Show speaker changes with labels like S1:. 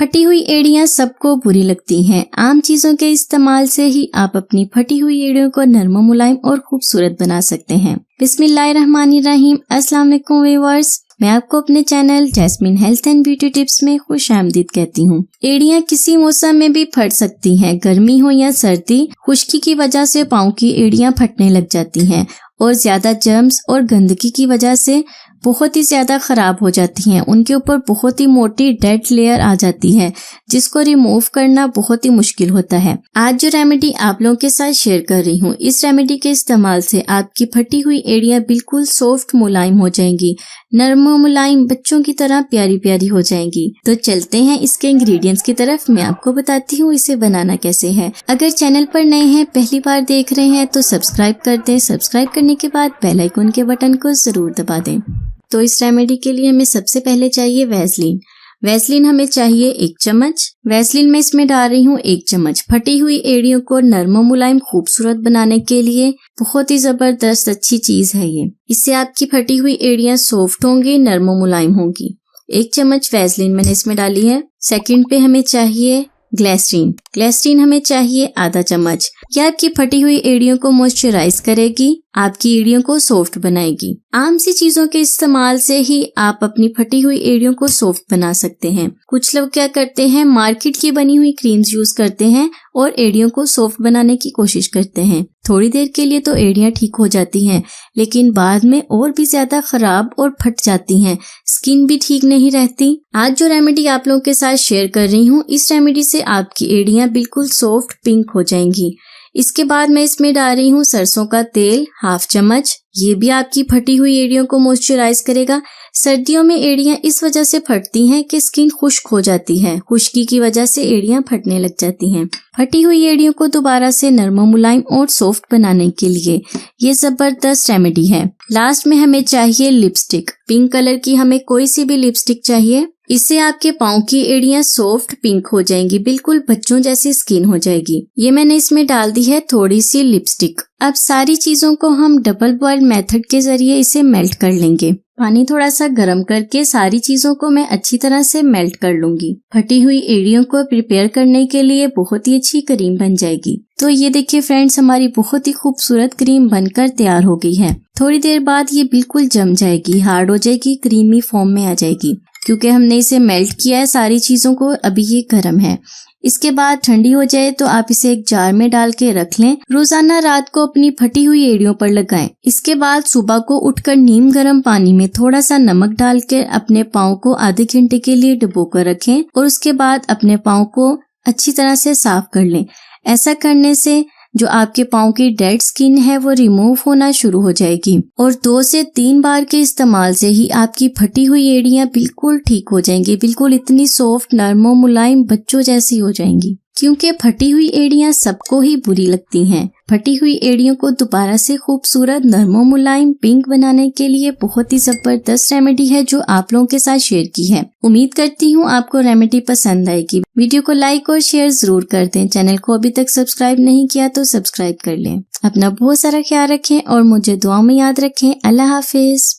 S1: फटी हुई एड़ियां सबको बुरी लगती हैं। आम चीजों के इस्तेमाल से ही आप अपनी फटी हुई एड़ियों को नरम, मुलायम और खूबसूरत बना सकते हैं। बिस्मिल्लाहिर्रहमानिर्रहीम। अस्सलाम वालेकुम व्यूअर्स, मैं आपको अपने channel Jasmine health and beauty tips में खुशामदीद कहती हूँ। एड़ियां किसी मौसम में भी फट सकती हैं। गर्मी हो या सर्दी, खुश्की की वजह से पाँव की एड़ियां फटने लग जाती हैं और ज्यादा जर्म्स और गंदगी की वजह से बहुत ही ज्यादा खराब हो जाती हैं। उनके ऊपर बहुत ही मोटी डेड लेयर आ जाती है जिसको रिमूव करना बहुत ही मुश्किल होता है। आज जो रेमेडी आप लोगों के साथ शेयर कर रही हूँ, इस रेमेडी के इस्तेमाल से आपकी फटी हुई एड़ियां बिल्कुल सॉफ्ट, मुलायम हो जाएंगी। नरम मुलायम बच्चों की तरह प्यारी प्यारी हो जाएंगी। तो चलते हैं इसके इंग्रेडिएंट्स की तरफ। मैं आपको बताती हूँ इसे बनाना कैसे है। अगर चैनल पर नए हैं, पहली बार देख रहे हैं तो सब्सक्राइब कर दें। सब्सक्राइब करने के बाद बेल आइकन के बटन को जरूर दबा दें। तो इस रेमेडी के लिए हमें सबसे पहले चाहिए वैसलीन। वैसलीन हमें चाहिए 1 चम्मच। वैसलीन में इसमें डाल रही हूँ 1 चम्मच। फटी हुई एड़ियों को नरम, मुलायम, खूबसूरत बनाने के लिए बहुत ही जबरदस्त अच्छी चीज है ये। इससे आपकी फटी हुई एड़ियां सॉफ्ट होंगी, नरम, मुलायम होंगी। 1 चम्मच वैसलीन मैंने इसमें डाली है। सेकंड पे हमें चाहिए ग्लिसरीन। ग्लिसरीन हमें चाहिए आधा चम्मच। यह आपकी फटी हुई एड़ियों को मॉइस्चराइज करेगी, आपकी एड़ियों को सॉफ्ट बनाएगी। आम सी चीजों के इस्तेमाल से ही आप अपनी फटी हुई एड़ियों को सॉफ्ट बना सकते हैं। कुछ लोग क्या करते हैं, मार्केट की बनी हुई क्रीम्स यूज करते हैं और एड़ियों को सॉफ्ट बनाने की कोशिश करते हैं। थोड़ी देर के लिए तो एड़ियां ठीक हो जाती हैं, लेकिन बाद में और भी ज्यादा खराब और फट जाती हैं। स्किन भी ठीक नहीं रहती। आज जो रेमेडी आप लोगों के साथ शेयर कर रही हूँ, इस रेमेडी से आपकी एड़ियां बिल्कुल सॉफ्ट, पिंक हो जाएंगी। इसके बाद मैं इसमें डाल रही हूँ सरसों का तेल 1/2 चम्मच। ये भी आपकी फटी हुई एड़ियों को मॉइस्चराइज करेगा। सर्दियों में एड़ियां इस वजह से फटती हैं कि स्किन खुश्क हो जाती है। खुश्की की वजह से एड़ियां फटने लग जाती हैं। फटी हुई एड़ियों को दोबारा से नरम, मुलायम और सॉफ्ट बनाने के लिए ये जबरदस्त रेमेडी है। लास्ट में हमें चाहिए लिपस्टिक। पिंक कलर की हमें कोई सी भी लिपस्टिक चाहिए। इससे आपके पाँव की एड़ियां सॉफ्ट, पिंक हो जाएंगी, बिल्कुल बच्चों जैसी स्किन हो जाएगी। ये मैंने इसमें डाल दी है थोड़ी सी लिपस्टिक। अब सारी चीजों को हम डबल बॉयल मेथड के जरिए इसे मेल्ट कर लेंगे। पानी थोड़ा सा गर्म करके सारी चीजों को मैं अच्छी तरह से मेल्ट कर लूंगी। फटी हुई एड़ियों को प्रिपेयर करने के लिए बहुत ही अच्छी क्रीम बन जाएगी। तो ये देखिए फ्रेंड्स, हमारी बहुत ही खूबसूरत क्रीम बनकर तैयार हो गई है। थोड़ी देर बाद ये बिल्कुल जम जाएगी, हार्ड हो जाएगी, क्रीमी फॉर्म में आ जाएगी। क्योंकि हमने इसे मेल्ट किया है सारी चीजों को, अभी ये गर्म है। इसके बाद ठंडी हो जाए तो आप इसे एक जार में डाल के रख लें। रोजाना रात को अपनी फटी हुई एड़ियों पर लगाएं। इसके बाद सुबह को उठकर नीम गर्म पानी में थोड़ा सा नमक डाल के अपने पाँव को आधे घंटे के लिए डुबो कर रखें और उसके बाद अपने पाँव को अच्छी तरह से साफ कर लें। ऐसा करने से जो आपके पाँव की डेड स्किन है वो रिमूव होना शुरू हो जाएगी और 2 से 3 बार के इस्तेमाल से ही आपकी फटी हुई एड़ियां बिल्कुल ठीक हो जाएंगी। बिल्कुल इतनी सॉफ्ट, नरम, मुलायम बच्चों जैसी हो जाएंगी। क्योंकि फटी हुई एड़ियां सबको ही बुरी लगती हैं। फटी हुई एड़ियों को दोबारा से खूबसूरत, नरम, मुलायम, पिंक बनाने के लिए बहुत ही जबरदस्त रेमेडी है जो आप लोगों के साथ शेयर की है। उम्मीद करती हूँ आपको रेमेडी पसंद आएगी। वीडियो को लाइक और शेयर जरूर कर दें। चैनल को अभी तक सब्सक्राइब नहीं किया तो सब्सक्राइब कर लें। अपना बहुत सारा ख्याल रखें और मुझे दुआ में याद रखें। अल्लाह हाफिज।